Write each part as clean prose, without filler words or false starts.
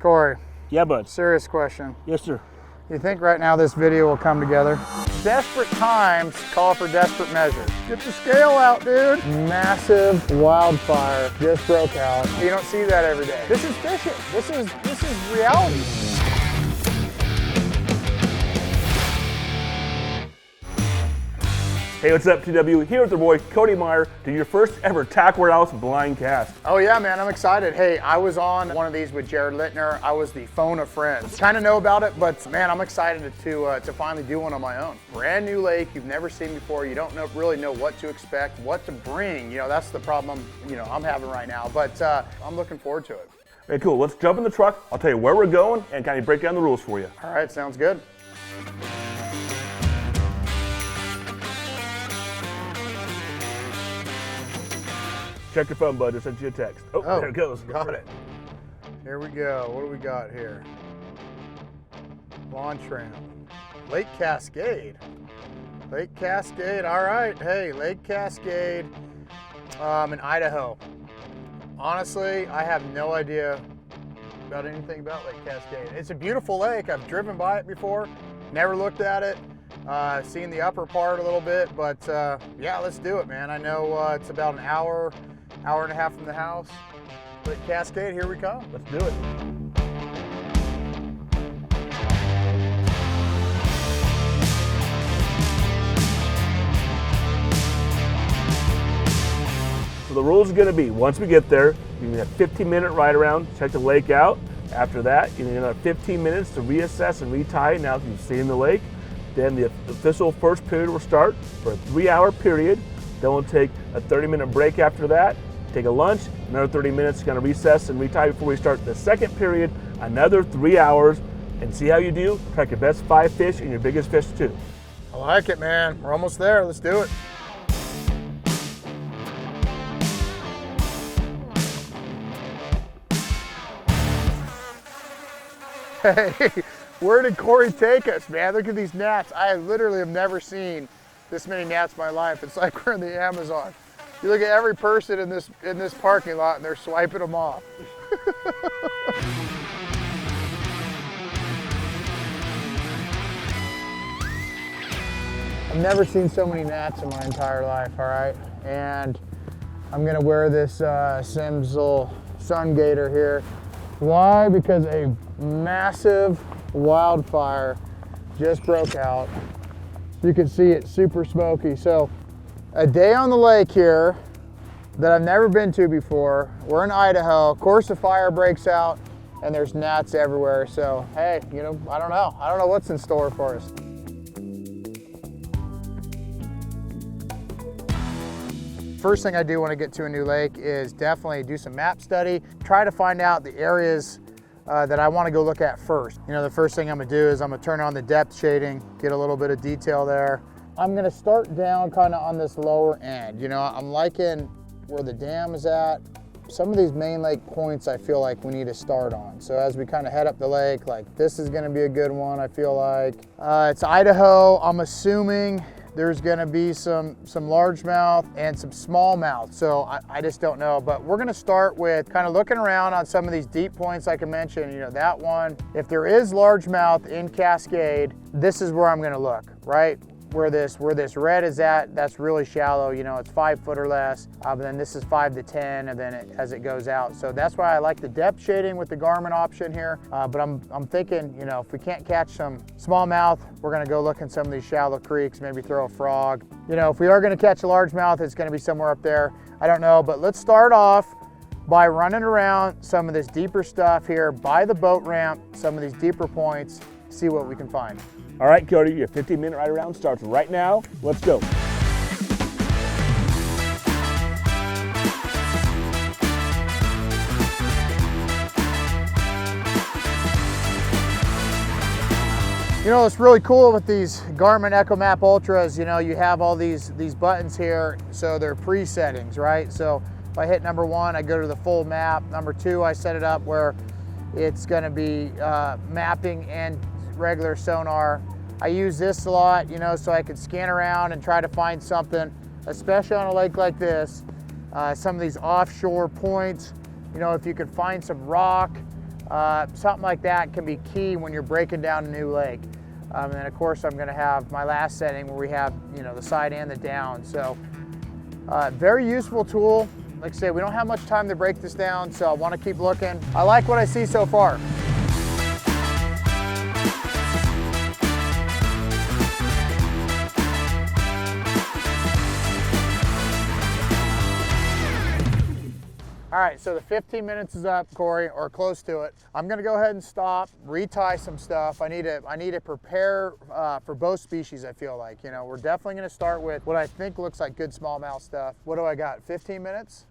Corey. Yeah, bud. Serious question. Yes, sir. You think right now this video will come together? Desperate times call for desperate measures. Get the scale out, dude. Massive wildfire just broke out. You don't see that every day. This is fishing. This is reality. Hey, what's up, TW? Here with the boy, Cody Meyer, to your first ever Tack Warehouse blind cast. Oh yeah, man, I'm excited. Hey, I was on one of these with Jared Littner. I was the phone of friends. Kind of know about it, but man, I'm excited to finally do one on my own. Brand new lake you've never seen before. You don't really know what to expect, what to bring. You know, that's the problem I'm having right now, but I'm looking forward to it. Hey, cool. Let's jump in the truck. I'll tell you where we're going and kind of break down the rules for you. All right, sounds good. Check your phone, bud. I sent you a text. Oh, there it goes. Got it. Here we go. What do we got here? Lawn tram. Lake Cascade. Lake Cascade. All right. Hey, Lake Cascade in Idaho. Honestly, I have no idea about anything about Lake Cascade. It's a beautiful lake. I've driven by it before. Never looked at it. Seen the upper part a little bit, but yeah, let's do it, man. I know it's about an hour and a half from the house. Lake Cascade, here we come. Let's do it. So the rules are going to be, once we get there, you can have a 15-minute ride around, check the lake out. After that, you need another 15 minutes to reassess and retie now that you've seen the lake. Then the official first period will start for a 3-hour period. Then we'll take a 30-minute break after that, take a lunch, another 30 minutes, kind of recess and retie before we start the second period, another 3 hours, and see how you do. Track your best 5 fish and your biggest fish too. I like it, man. We're almost there. Let's do it. Hey, where did Corey take us, man? Look at these gnats. I literally have never seen this many gnats in my life. It's like we're in the Amazon. You look at every person in this parking lot and they're swiping them off. I've never seen so many gnats in my entire life, all right? And I'm gonna wear this Simsel sun gator here. Why? Because a massive wildfire just broke out. You can see it's super smoky. So a day on the lake here that I've never been to before. We're in Idaho. Of course, the fire breaks out and there's gnats everywhere. So, hey, I don't know. I don't know what's in store for us. First thing I do when I get to a new lake is definitely do some map study, try to find out the areas that I want to go look at first. The first thing I'm gonna do is I'm gonna turn on the depth shading, get a little bit of detail there. I'm gonna start down kind of on this lower end. I'm liking where the dam is at. Some of these main lake points I feel like we need to start on. So as we kind of head up the lake, like this is gonna be a good one, I feel like. It's Idaho, I'm assuming there's gonna be some largemouth and some smallmouth. So I just don't know, but we're gonna start with kind of looking around on some of these deep points like I mentioned, that one. If there is largemouth in Cascade, this is where I'm gonna look, right? Where this red is at, that's really shallow, it's 5 foot or less, but then this is 5 to 10, and then as it goes out. So that's why I like the depth shading with the Garmin option here, but I'm thinking, if we can't catch some smallmouth, we're gonna go look in some of these shallow creeks, maybe throw a frog. If we are gonna catch a largemouth, it's gonna be somewhere up there. I don't know, but let's start off by running around some of this deeper stuff here by the boat ramp, some of these deeper points, see what we can find. All right, Cody, your 15-minute ride around starts right now. Let's go. It's really cool with these Garmin EchoMap Ultras, you have all these buttons here, so they're pre-settings, right? So if I hit number 1, I go to the full map. Number 2, I set it up where it's gonna be mapping and regular sonar. I use this a lot, so I can scan around and try to find something, especially on a lake like this. Some of these offshore points, if you could find some rock, Something like that can be key when you're breaking down a new lake. And then of course I'm gonna have my last setting where we have, you know, the side and the down. So very useful tool. Like I said, we don't have much time to break this down, so I wanna keep looking. I like what I see so far. All right, so the 15 minutes is up, Corey, or close to it. I'm gonna go ahead and stop, retie some stuff. I need to prepare for both species, I feel like. You know, we're definitely gonna start with what I think looks like good smallmouth stuff. What do I got, 15 minutes?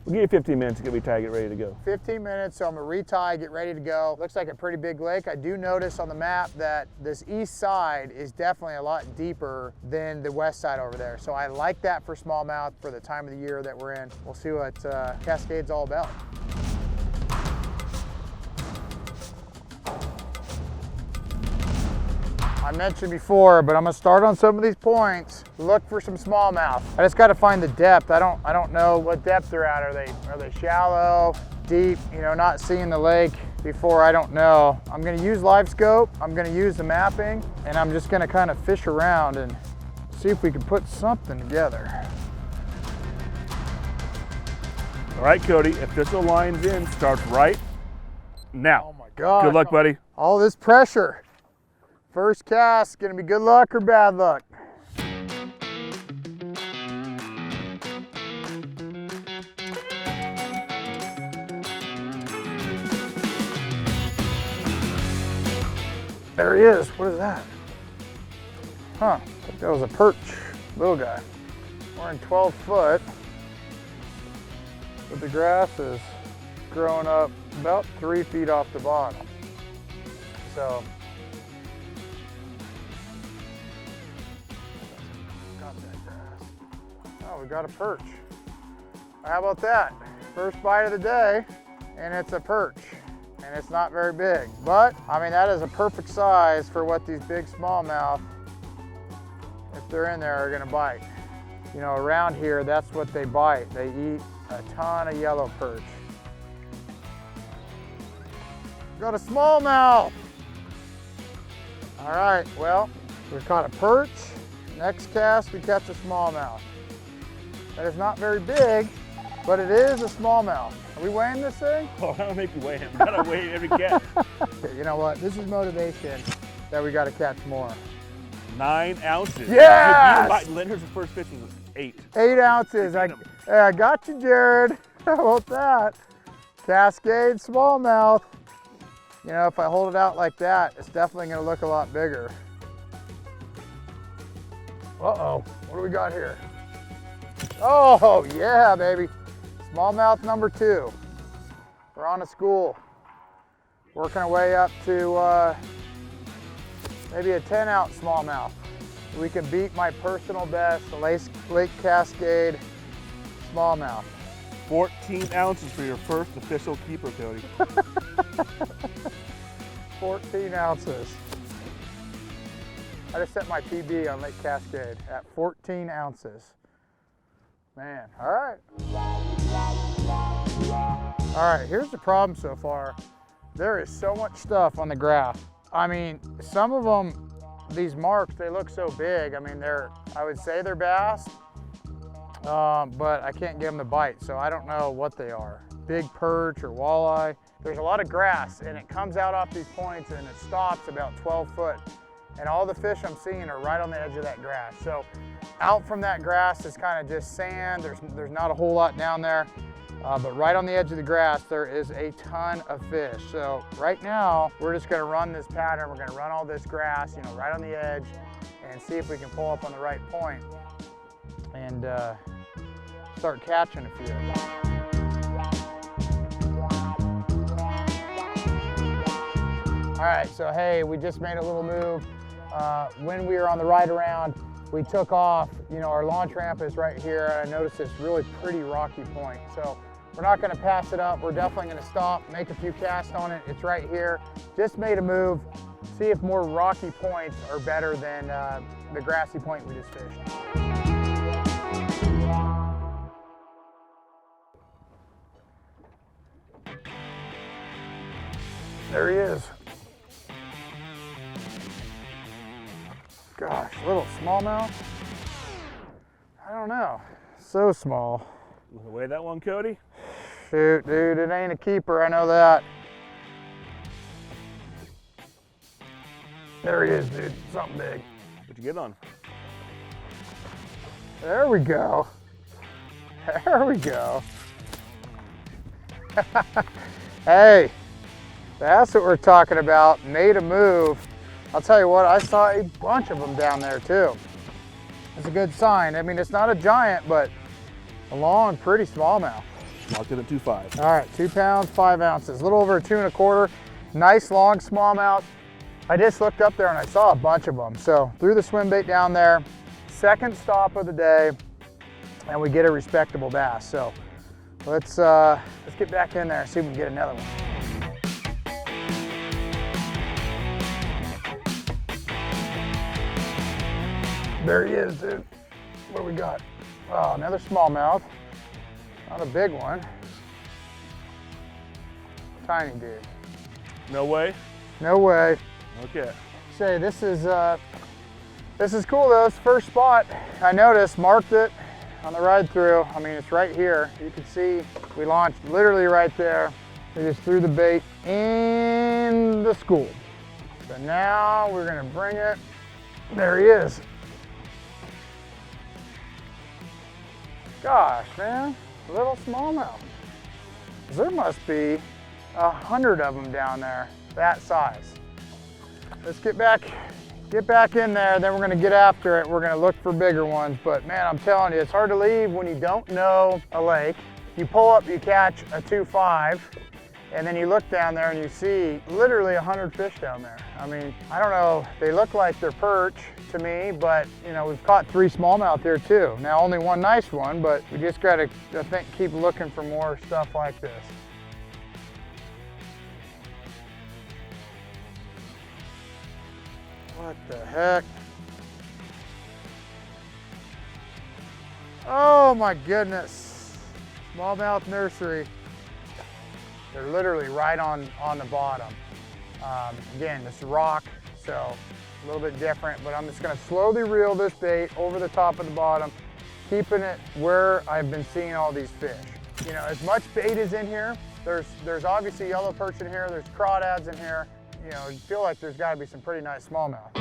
We'll give you 15 minutes to get retie, get ready to go. 15 minutes, so I'm gonna retie, get ready to go. Looks like a pretty big lake. I do notice on the map that this east side is definitely a lot deeper than the west side over there. So I like that for smallmouth for the time of the year that we're in. We'll see what Cascade's all about. I mentioned before, but I'm gonna start on some of these points. Look for some smallmouth. I just gotta find the depth. I don't know what depth they're at. Are they shallow, deep? You know, not seeing the lake before, I don't know. I'm gonna use live scope. I'm gonna use the mapping, and I'm just gonna kind of fish around and see if we can put something together. All right, Cody, official line's in, starts right now. Oh my God. Good luck, buddy. All this pressure. First cast, gonna be good luck or bad luck? There he is, what is that? Huh, I think that was a perch, little guy. We're in 12 foot, but the grass is growing up about 3 feet off the bottom. So, oh, we got a perch. How about that? First bite of the day, and it's a perch. And it's not very big. But, I mean, that is a perfect size for what these big smallmouth, if they're in there, are gonna bite. You know, around here, that's what they bite. They eat a ton of yellow perch. Got a smallmouth. All right, well, we caught a perch. Next cast, we catch a smallmouth. That is not very big, but it is a smallmouth. Are we weighing this thing? Oh, I don't make you weigh him. You gotta weigh every catch. Okay, you know what? This is motivation that we gotta catch more. 9 ounces. Yes! Leonard's first fish was 8. 8 ounces. I got you, Jared. How about that? Cascade smallmouth. You know, if I hold it out like that, it's definitely gonna look a lot bigger. Uh-oh, what do we got here? Oh, yeah, baby. Smallmouth number 2. We're on a school. Working our way up to maybe a 10-ounce smallmouth. We can beat my personal best, the Lake Cascade smallmouth. 14 ounces for your first official keeper, Cody. 14 ounces. I just set my PB on Lake Cascade at 14 ounces. Man, all right. All right, here's the problem so far. There is so much stuff on the graph. I mean, some of them, these marks, they look so big. I mean, I would say they're bass, but I can't get them to bite, so I don't know what they are. Big perch or walleye. There's a lot of grass, and it comes out off these points, and it stops about 12 foot. And all the fish I'm seeing are right on the edge of that grass. So out from that grass is kind of just sand. There's not a whole lot down there, but right on the edge of the grass, there is a ton of fish. So right now, we're just gonna run this pattern. We're gonna run all this grass, you know, right on the edge and see if we can pull up on the right point and start catching a few. All right, so hey, we just made a little move. When we were on the ride around, we took off. You know, our launch ramp is right here, and I noticed this really pretty rocky point. So we're not gonna pass it up. We're definitely gonna stop, make a few casts on it. It's right here. Just made a move. See if more rocky points are better than the grassy point we just fished. There he is. Gosh, little smallmouth. I don't know. So small. You wanna weigh that one, Cody? Shoot, dude, it ain't a keeper, I know that. There he is, dude, something big. What'd you get on? There we go. There we go. Hey, that's what we're talking about. Made a move. I'll tell you what, I saw a bunch of them down there too. It's a good sign. I mean, it's not a giant, but a long, pretty smallmouth. Locked in at 2.5. All right, 2 pounds, 5 ounces, a little over 2 1/4. Nice long smallmouth. I just looked up there and I saw a bunch of them. So threw the swim bait down there. Second stop of the day, and we get a respectable bass. So let's get back in there and see if we can get another one. There he is, dude. What do we got? Oh, another smallmouth. Not a big one. Tiny dude. No way? No way. Okay. Say, this is cool though. It's the first spot. I noticed, marked it on the ride through. I mean, it's right here. You can see we launched literally right there. We just threw the bait in the school. So now we're gonna bring it. There he is. Gosh, man, little smallmouth. There must be 100 of them down there, that size. Let's get back in there, then we're gonna get after it. We're gonna look for bigger ones, but man, I'm telling you, it's hard to leave when you don't know a lake. You pull up, you catch a 2.5, and then you look down there and you see literally 100 fish down there. I mean, I don't know, they look like they're perch to me, but you know, we've caught 3 smallmouth here too. Now only one nice one, but we just gotta, I think, keep looking for more stuff like this. What the heck? Oh my goodness. Smallmouth nursery. They're literally right on the bottom. Again, this is rock, so a little bit different, but I'm just gonna slowly reel this bait over the top of the bottom, keeping it where I've been seeing all these fish. You know, as much bait is in here, there's obviously yellow perch in here, there's crawdads in here. You know, you feel like there's gotta be some pretty nice smallmouth.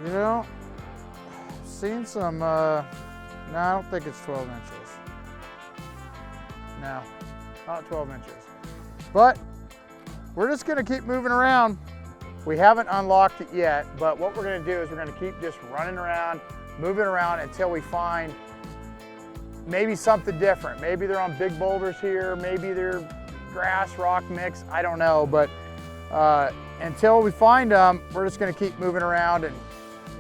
You know, seen some, no, I don't think it's 12 inches. No, not 12 inches. But we're just gonna keep moving around. We haven't unlocked it yet, but what we're gonna do is we're gonna keep just running around, moving around until we find maybe something different. Maybe they're on big boulders here, maybe they're grass, rock mix, I don't know, but until we find them, we're just gonna keep moving around and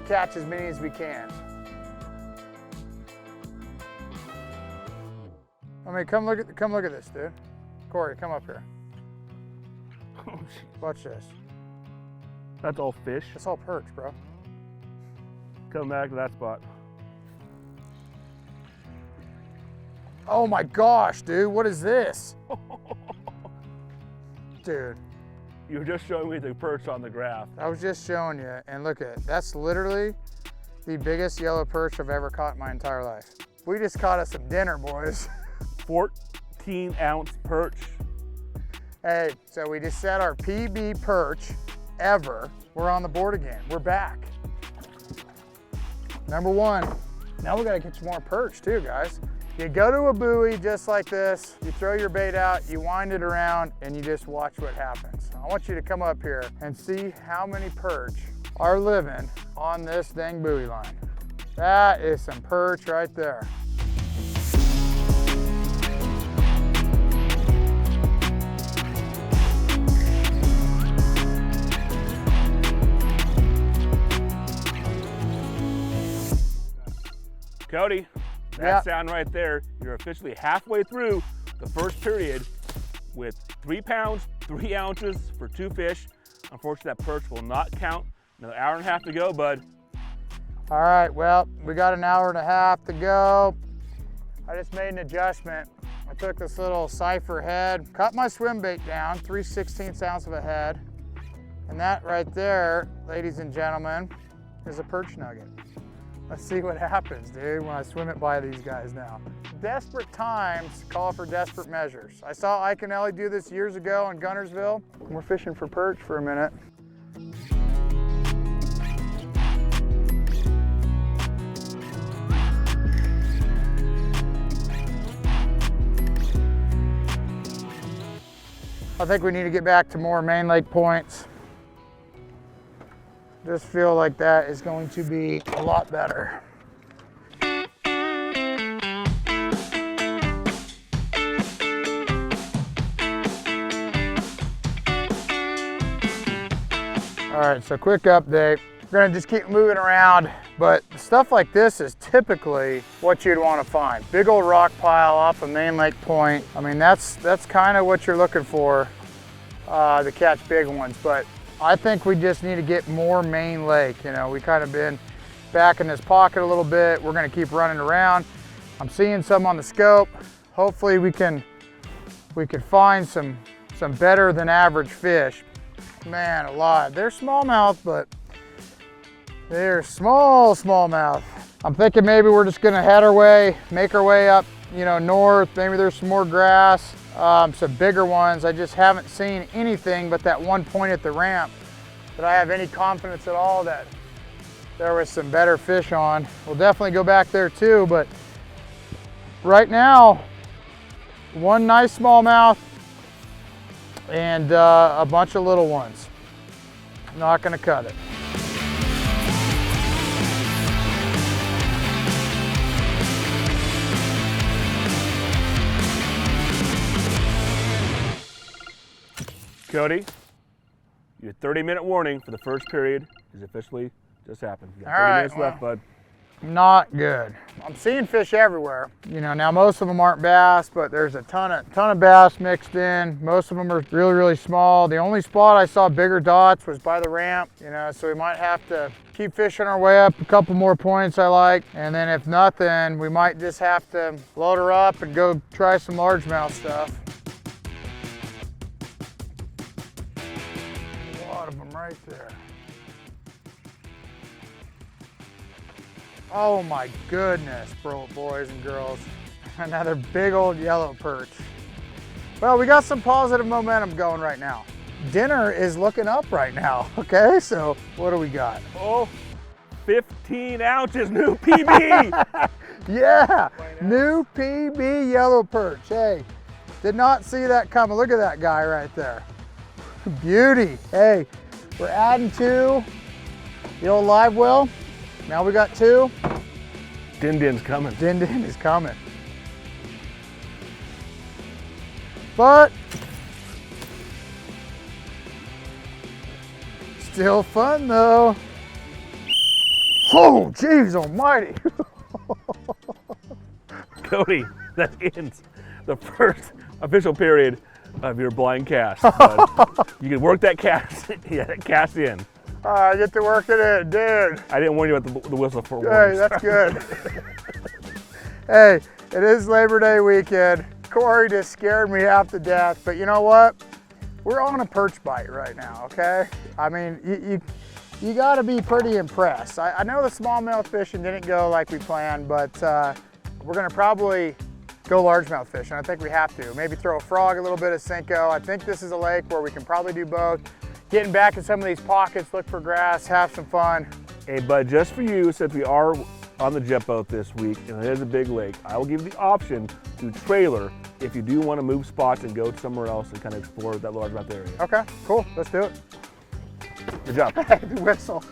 catch as many as we can. I mean, come look at this, dude. Corey, come up here. Watch this. That's all fish. It's all perch, bro. Come back to that spot. Oh my gosh, dude, what is this? Dude. You were just showing me the perch on the graph. I was just showing you, and look at it. That's literally the biggest yellow perch I've ever caught in my entire life. We just caught us some dinner, boys. 14-ounce perch. Hey, so we just set our PB perch ever. We're on the board again. We're back. Number 1. Now we gotta get some more perch too, guys. You go to a buoy just like this, you throw your bait out, you wind it around, and you just watch what happens. I want you to come up here and see how many perch are living on this dang buoy line. That is some perch right there. Cody, that sound right there, you're officially halfway through the first period with 3 pounds, 3 ounces for 2 fish. Unfortunately, that perch will not count. Another hour and a half to go, bud. All right, well, we got an hour and a half to go. I just made an adjustment. I took this little Cypher head, cut my swim bait down, 3/16 ounce of a head. And that right there, ladies and gentlemen, is a perch nugget. Let's see what happens, dude, when I swim it by these guys now. Desperate times call for desperate measures. I saw Ike and Ellie do this years ago in Guntersville. We're fishing for perch for a minute. I think we need to get back to more main lake points. Just feel like that is going to be a lot better. All right, so quick update. We're gonna just keep moving around, but stuff like this is typically what you'd want to find. Big old rock pile off a main lake point. I mean, that's kind of what you're looking for to catch big ones, but I think we just need to get more main lake. You know, we kind of been back in this pocket a little bit. We're gonna keep running around. I'm seeing some on the scope. Hopefully we can find some better than average fish. Man, a lot. They're smallmouth, but they're smallmouth. I'm thinking maybe we're just gonna make our way up, you know, north. Maybe there's some more grass, some bigger ones. I just haven't seen anything but that one point at the ramp that I have any confidence at all that there was some better fish on. We'll definitely go back there too, but right now, one nice smallmouth and a bunch of little ones. Not gonna cut it. Cody, your 30-minute warning for the first period is officially just happened. You got 30 All right, minutes left, bud. Not good. I'm seeing fish everywhere. You know, now most of them aren't bass, but there's a ton of bass mixed in. Most of them are really, really small. The only spot I saw bigger dots was by the ramp, you know, so we might have to keep fishing our way up a couple more points I like. And then if nothing, we might just have to load her up and go try some largemouth stuff. A lot of them right there. Oh my goodness, boys and girls. Another big old yellow perch. Well, we got some positive momentum going right now. Dinner is looking up right now, okay? So what do we got? Oh, 15 ounces, new PB. Yeah, new PB yellow perch. Hey, did not see that coming. Look at that guy right there. Beauty. Hey, we're adding 2. The old live well. Now we got 2. Din-din's coming. Din-din is coming. But still fun though. Oh, jeez almighty. Cody, that ends the first official period of your blind cast. Bud. You can work that cast, cast in. I get to work it in, dude. I didn't warn you about the whistle for Hey, that's good. Hey, it is Labor Day weekend. Corey just scared me half to death, but you know what? We're on a perch bite right now, okay? I mean, you gotta be pretty impressed. I know the smallmouth fishing didn't go like we planned, but we're gonna probably go largemouth fishing. I think we have to. Maybe throw a frog, a little bit of Senko. I think this is a lake where we can probably do both. Getting back in some of these pockets, look for grass, have some fun. Hey, bud, just for you, since we are on the jet boat this week, and it is a big lake, I will give you the option to trailer if you do want to move spots and go somewhere else and kind of explore that largemouth area. Okay, cool, let's do it. Good job. The whistle.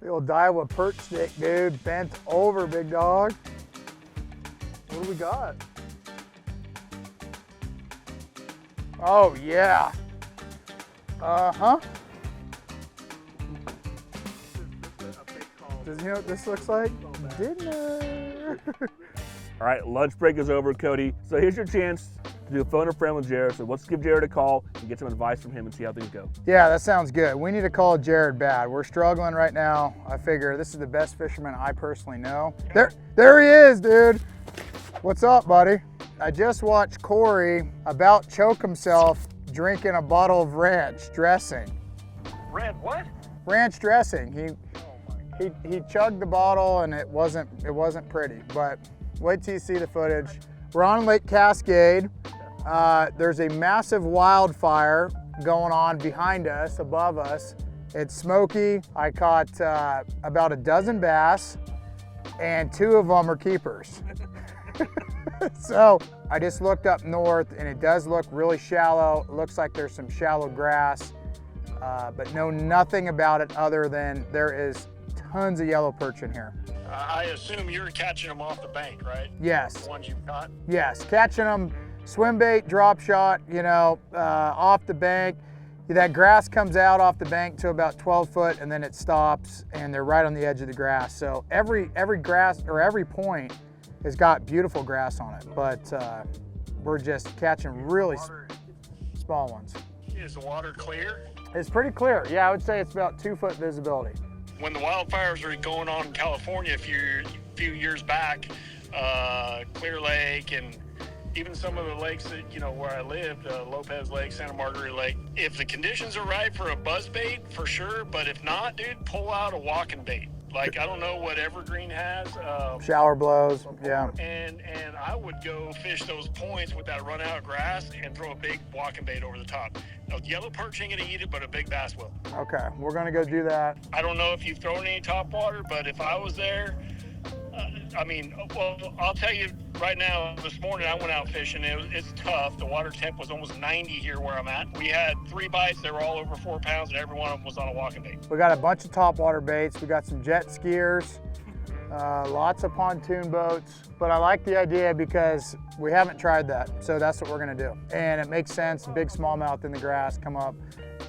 The Little Daiwa perch stick, dude. Bent over, big dog. What do we got? Oh, yeah. Uh-huh. Does you know what this looks like? Dinner. All right, lunch break is over, Cody. So here's your chance to do a phone a friend with Jared. So let's give Jared a call and get some advice from him and see how things go. Yeah, that sounds good. We need to call Jared bad. We're struggling right now. I figure this is the best fisherman I personally know. There he is, dude. What's up, buddy? I just watched Corey about choke himself drinking a bottle of ranch dressing. What? Ranch dressing. He chugged the bottle and it wasn't pretty, but wait till you see the footage. We're on Lake Cascade. There's a massive wildfire going on behind us, above us. It's smoky. I caught about a dozen bass and 2 of them are keepers. So I just looked up north and it does look really shallow. It looks like there's some shallow grass, but know nothing about it other than there is tons of yellow perch in here. I assume you're catching them off the bank, right? Yes. The ones you've caught? Yes, catching them, swim bait, drop shot, you know, off the bank. That grass comes out off the bank to about 12 foot and then it stops and they're right on the edge of the grass. So every grass or every point has got beautiful grass on it, but we're just catching really small ones. Is the water clear? It's pretty clear. Yeah, I would say it's about 2 foot visibility. When the wildfires were going on in California a few years back, Clear Lake and even some of the lakes that, you know, where I lived, Lopez Lake, Santa Margarita Lake, if the conditions are right for a buzz bait, for sure, but if not, dude, pull out a walking bait. Like, I don't know what Evergreen has. Shower blows, yeah. And I would go fish those points with that run out grass and throw a big walking bait over the top. A yellow perch ain't gonna eat it, but a big bass will. Okay, we're gonna go do that. I don't know if you've thrown any top water, but if I was there, I'll tell you right now, this morning I went out fishing. It's tough. The water temp was almost 90 here where I'm at. We had 3 bites. They were all over 4 pounds, and every one of them was on a walking bait. We got a bunch of topwater baits. We got some jet skiers, lots of pontoon boats. But I like the idea because we haven't tried that. So that's what we're gonna do. And it makes sense. Big smallmouth in the grass, come up,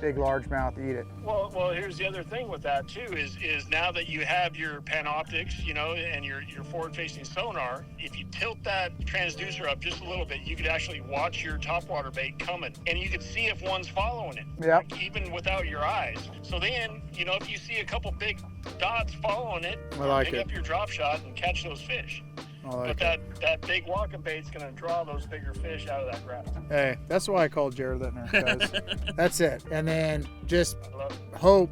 big largemouth, eat it. Well, here's the other thing with that too, is now that you have your Panoptics, you know, and your forward-facing sonar, if you tilt that transducer up just a little bit, you could actually watch your topwater bait coming, and you could see if one's following it. Yep. Like, even without your eyes. So then, you know, if you see a couple big dots following it, pick up your drop shot and catch those fish. But that big walking bait's gonna draw those bigger fish out of that grass. Hey, that's why I called Jared Littner, because that's it. And then just hope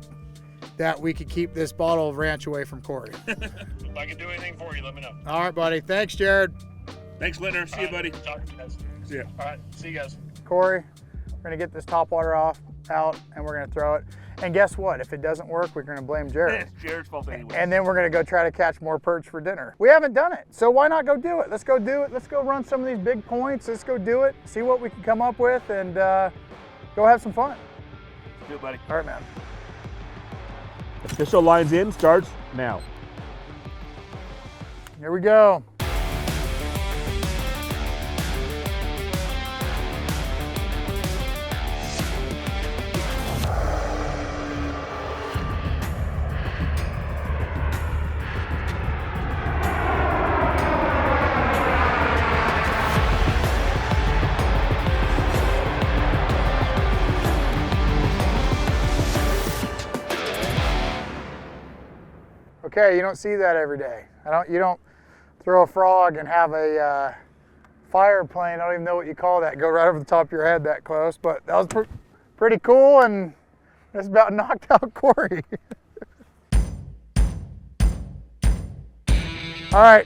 that we could keep this bottle of ranch away from Corey. If I can do anything for you, let me know. All right, buddy. Thanks, Jared. Thanks, Littner. See you, buddy. Talk to you guys. See ya. All right, see you guys. Corey, we're gonna get this topwater out and we're gonna throw it. And guess what? If it doesn't work, we're gonna blame Jared. It's Jared's fault anyway. And then we're gonna go try to catch more perch for dinner. We haven't done it, so why not go do it? Let's go do it. Let's go run some of these big points. Let's go do it, see what we can come up with, and go have some fun. Do it, buddy. All right, man. Official lines in starts now. Here we go. Okay, you don't see that every day. You don't throw a frog and have a fire plane, I don't even know what you call that, go right over the top of your head that close, but that was pretty cool, and it's about knocked out Corey. All right,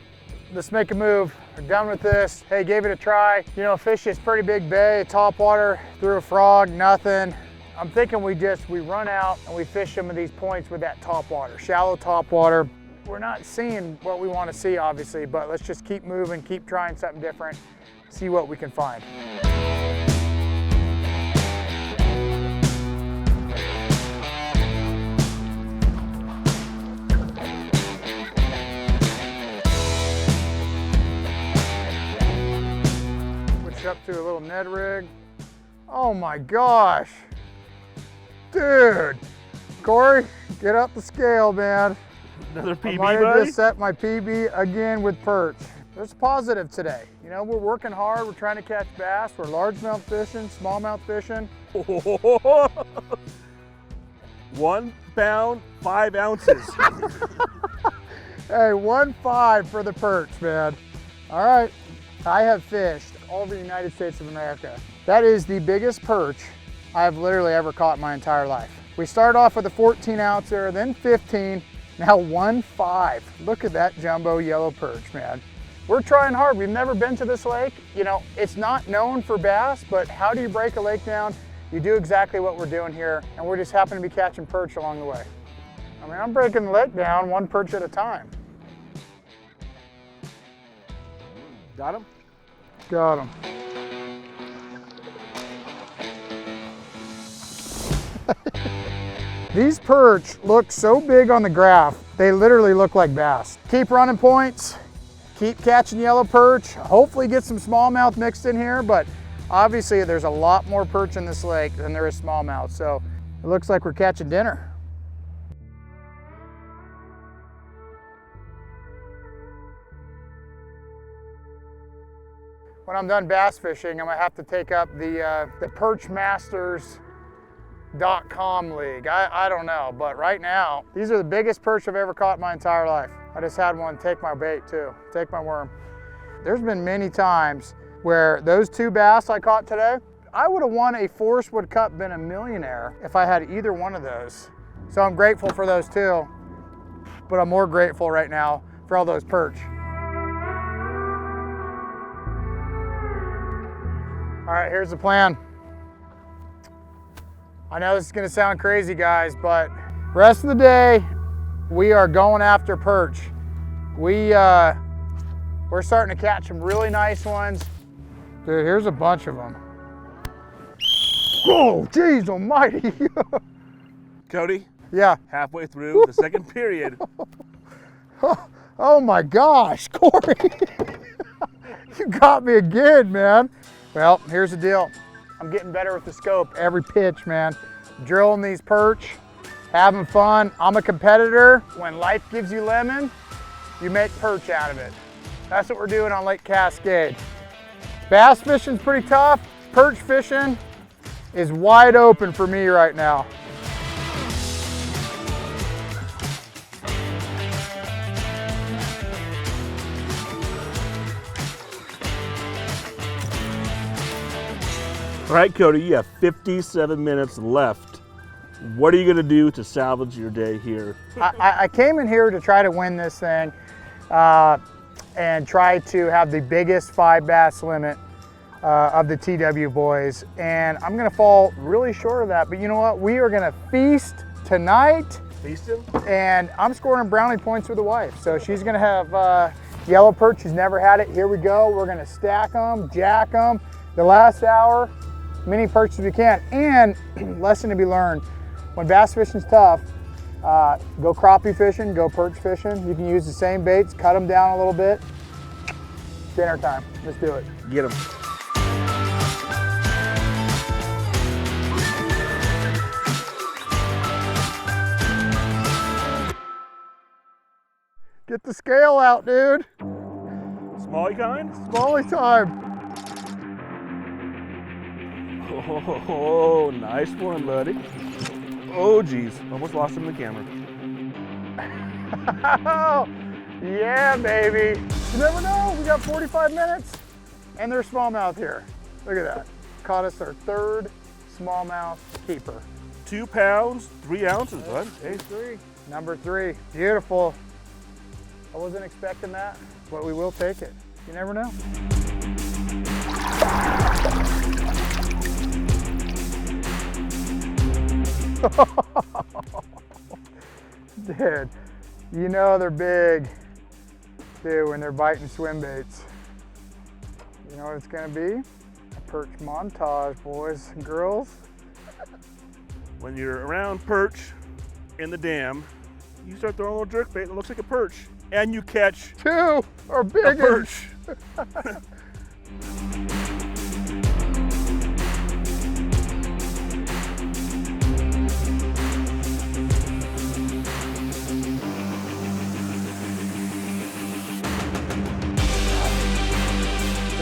let's make a move. We're done with this. Hey, gave it a try. You know, fish this pretty big bay, top water, threw a frog, nothing. I'm thinking we run out and we fish some of these points with that top water, shallow top water. We're not seeing what we want to see, obviously, but let's just keep moving, keep trying something different, see what we can find. up to a little Ned rig. Oh my gosh. Dude. Corey, get up the scale, man. Another PB, I might have buddy? just set my PB again with perch. There's a positive today. You know, we're working hard. We're trying to catch bass. We're largemouth fishing, smallmouth fishing. 1 pound, 5 ounces. Hey, 1.5 for the perch, man. All right, I have fished all over the United States of America. That is the biggest perch I've literally ever caught in my entire life. We started off with a 14 ouncer, then 15, now 1.5. Look at that jumbo yellow perch, man. We're trying hard. We've never been to this lake. You know, it's not known for bass, but how do you break a lake down? You do exactly what we're doing here, and we're just happen to be catching perch along the way. I mean, I'm breaking the lake down one perch at a time. Got him? Got him. These perch look so big on the graph, they literally look like bass. Keep running points, keep catching yellow perch, hopefully get some smallmouth mixed in here, but obviously there's a lot more perch in this lake than there is smallmouth, so it looks like we're catching dinner. When I'm done bass fishing, I'm gonna have to take up the perchmasters.com league. I don't know, but right now, these are the biggest perch I've ever caught in my entire life. I just had one take my bait too, take my worm. There's been many times where those 2 bass I caught today, I would have won a Forrest Wood Cup, been a millionaire if I had either one of those. So I'm grateful for those too, but I'm more grateful right now for all those perch. All right, here's the plan. I know this is gonna sound crazy, guys, but rest of the day, we are going after perch. We're starting to catch some really nice ones. Dude, here's a bunch of them. Oh, geez almighty. Cody? Yeah. Halfway through the second period. Oh my gosh, Corey. You got me again, man. Well, here's the deal. I'm getting better with the scope every pitch, man. Drilling these perch, having fun. I'm a competitor. When life gives you lemon, you make perch out of it. That's what we're doing on Lake Cascade. Bass fishing's pretty tough. Perch fishing is wide open for me right now. All right, Cody, you have 57 minutes left. What are you gonna do to salvage your day here? I came in here to try to win this thing and try to have the biggest 5 bass limit of the TW boys. And I'm gonna fall really short of that, but you know what? We are gonna feast tonight. Feasting? And I'm scoring brownie points with the wife. So she's gonna have yellow perch, she's never had it. Here we go, we're gonna stack them, jack them. The last hour, many perch as we can. And lesson to be learned, when bass fishing's tough, go crappie fishing, go perch fishing. You can use the same baits, cut them down a little bit. Dinner time, let's do it. Get them. Get the scale out, dude. Smallie kind? Smallie time. Oh, nice one, buddy. Oh, geez, almost lost him in the camera. Yeah, baby. You never know, we got 45 minutes and there's smallmouth here. Look at that. Caught us our 3rd smallmouth keeper. 2 pounds, 3 ounces, bud. Hey. Number 3, beautiful. I wasn't expecting that, but we will take it. You never know. Dude, you know they're big, dude, when they're biting swim baits. You know what it's gonna be? A perch montage, boys and girls. When you're around perch in the dam, you start throwing a little jerkbait that looks like a perch, and you catch 2 are big a perch.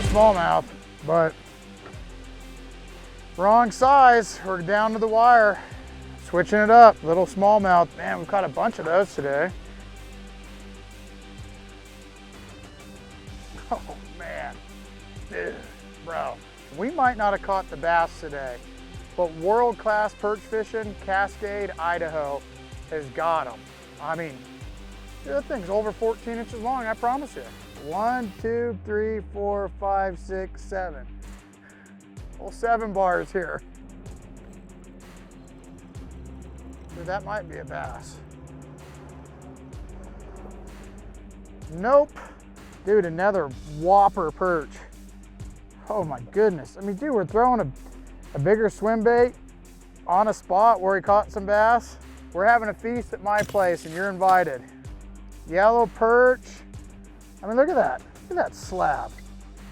smallmouth, but wrong size. We're down to the wire. Switching it up, little smallmouth. Man, we've caught a bunch of those today. Oh man, dude, bro. We might not have caught the bass today, but world-class perch fishing, Cascade, Idaho, has got them. I mean, dude, that thing's over 14 inches long, I promise you. 1, 2, 3, 4, 5, 6, 7. Well, 7 bars here. Dude, that might be a bass. Nope. Dude, another whopper perch. Oh my goodness. I mean, dude, we're throwing a bigger swim bait on a spot where we caught some bass. We're having a feast at my place and you're invited. Yellow perch. I mean, look at that. Look at that slab.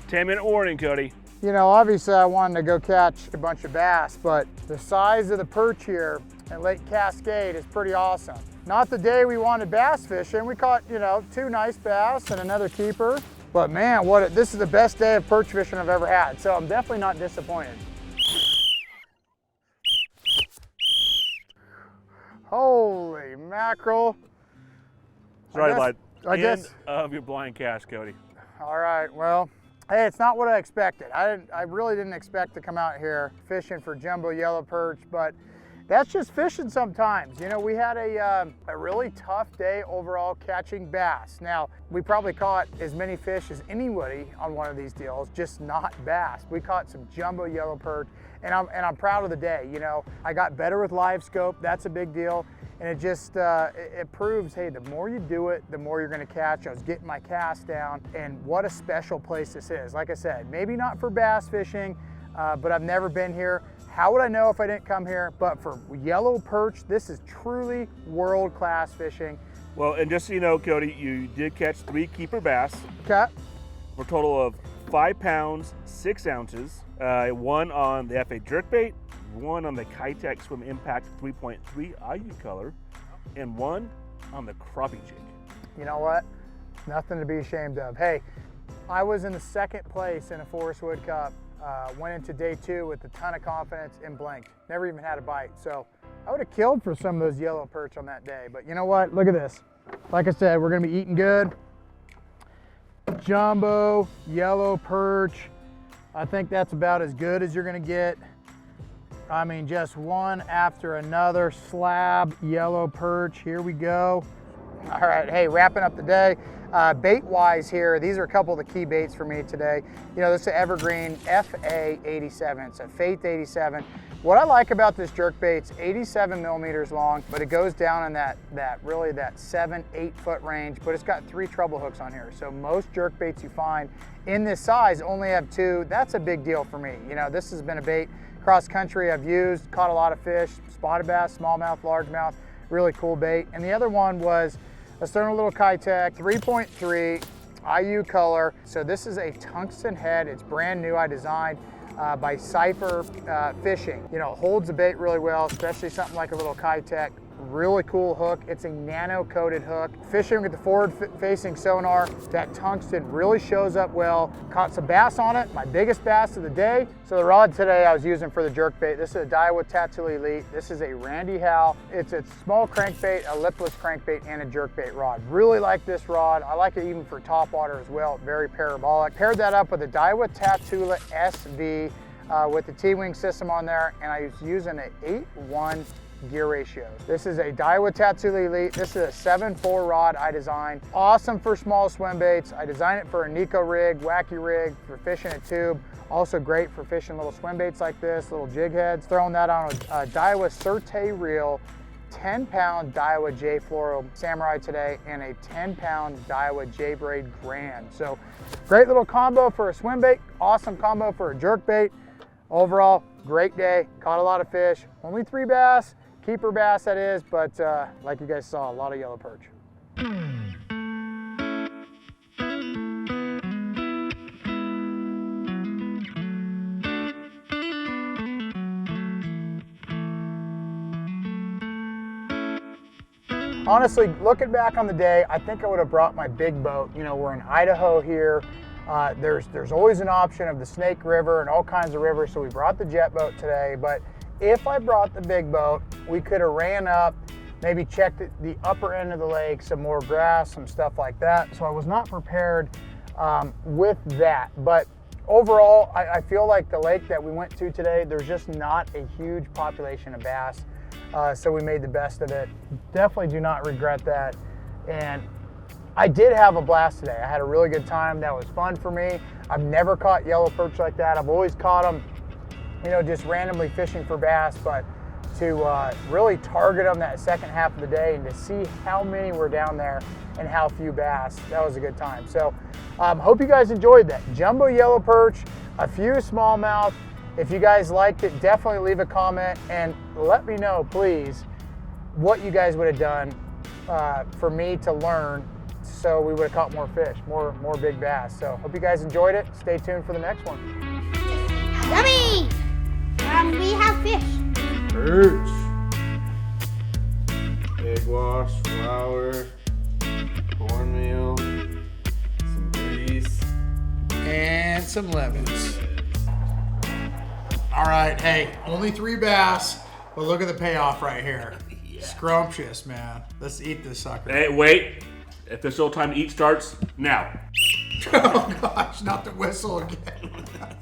10-minute warning, Cody. You know, obviously I wanted to go catch a bunch of bass, but the size of the perch here at Lake Cascade is pretty awesome. Not the day we wanted bass fishing. We caught, you know, 2 nice bass and another keeper. But man, this is the best day of perch fishing I've ever had. So I'm definitely not disappointed. Holy mackerel. Sorry, bud. I guess of your blind cast, Cody. All right, well, hey, it's not what I expected. I really didn't expect to come out here fishing for jumbo yellow perch, but that's just fishing sometimes. You know, we had a really tough day overall catching bass. Now, we probably caught as many fish as anybody on one of these deals, just not bass. We caught some jumbo yellow perch, and I'm proud of the day. You know, I got better with live scope. That's a big deal. And it just, it proves, hey, the more you do it, the more you're gonna catch. I was getting my cast down, and what a special place this is. Like I said, maybe not for bass fishing, but I've never been here. How would I know if I didn't come here? But for yellow perch, this is truly world-class fishing. Well, and just so you know, Cody, you did catch 3 keeper bass. Okay. For a total of 5 pounds, 6 ounces. 1 on the FA Jerkbait, 1 on the Kitech Swim Impact 3.3 IU color, and 1 on the crappie jig. You know what? Nothing to be ashamed of. Hey, I was in the 2nd place in a Forest Wood Cup. Went into day 2 with a ton of confidence and blinked. Never even had a bite. So I would have killed for some of those yellow perch on that day. But you know what? Look at this. Like I said, we're gonna be eating good. Jumbo, yellow perch. I think that's about as good as you're gonna get. I mean, just one after another slab yellow perch. Here we go. All right, hey, wrapping up the day. Bait-wise here, these are a couple of the key baits for me today. You know, this is an Evergreen FA 87. It's a Faith 87. What I like about this jerkbait, it's 87 millimeters long, but it goes down in that 7-8 foot range, but it's got 3 treble hooks on here. So most jerkbaits you find in this size only have 2. That's a big deal for me. You know, this has been a bait cross country I've used, caught a lot of fish, spotted bass, smallmouth, largemouth, really cool bait. And the other one was a Sternal Little Kitech 3.3 IU color. So this is a tungsten head. It's brand new. I designed by Cypher Fishing. You know, it holds the bait really well, especially something like a little Kitech. Really cool hook. It's a nano coated hook. Fishing with the forward facing sonar, that tungsten really shows up well. Caught some bass on it, my biggest bass of the day. So the rod today I was using for the jerkbait, this is a Daiwa Tatula Elite. This is a Randy Howe. It's a small crankbait, a lipless crankbait, and a jerkbait rod. Really like this rod. I like it even for top water as well, very parabolic. Paired that up with a Daiwa Tatula SV with the T-wing system on there, and I was using an 8:1 gear ratio. This is a Daiwa Tatula Elite. This is a 7.4 rod I designed. Awesome for small swim baits. I designed it for a Nico rig, wacky rig, for fishing a tube. Also great for fishing little swim baits like this, little jig heads. Throwing that on a Daiwa Certate reel, 10-pound Daiwa J-Fluoro Samurai today, and a 10-pound Daiwa J-Braid Grand. So great little combo for a swim bait, awesome combo for a jerkbait. Overall, great day. Caught a lot of fish. Only 3 bass. Keeper bass, that is, but like you guys saw, a lot of yellow perch. Honestly, looking back on the day, I think I would have brought my big boat. You know, we're in Idaho here. There's always an option of the Snake River and all kinds of rivers, so we brought the jet boat today. But if I brought the big boat, we could have ran up, maybe checked the upper end of the lake, some more grass, some stuff like that. So I was not prepared with that. But overall, I feel like the lake that we went to today, there's just not a huge population of bass. So we made the best of it. Definitely do not regret that. And I did have a blast today. I had a really good time. That was fun for me. I've never caught yellow perch like that. I've always caught them, you know, just randomly fishing for bass, but to really target them that second half of the day and to see how many were down there and how few bass, that was a good time. So hope you guys enjoyed that. Jumbo yellow perch, a few smallmouth. If you guys liked it, definitely leave a comment and let me know, please, what you guys would have done for me to learn, so we would have caught more fish, more big bass. So hope you guys enjoyed it. Stay tuned for the next one. Yummy! We have fish. Perch. Egg wash, flour, cornmeal, some grease, And some lemons. All right, hey, only 3 bass, but look at the payoff right here. Yeah. Scrumptious, man. Let's eat this sucker. Hey, wait. Official time to eat starts now. Oh gosh, not the whistle again.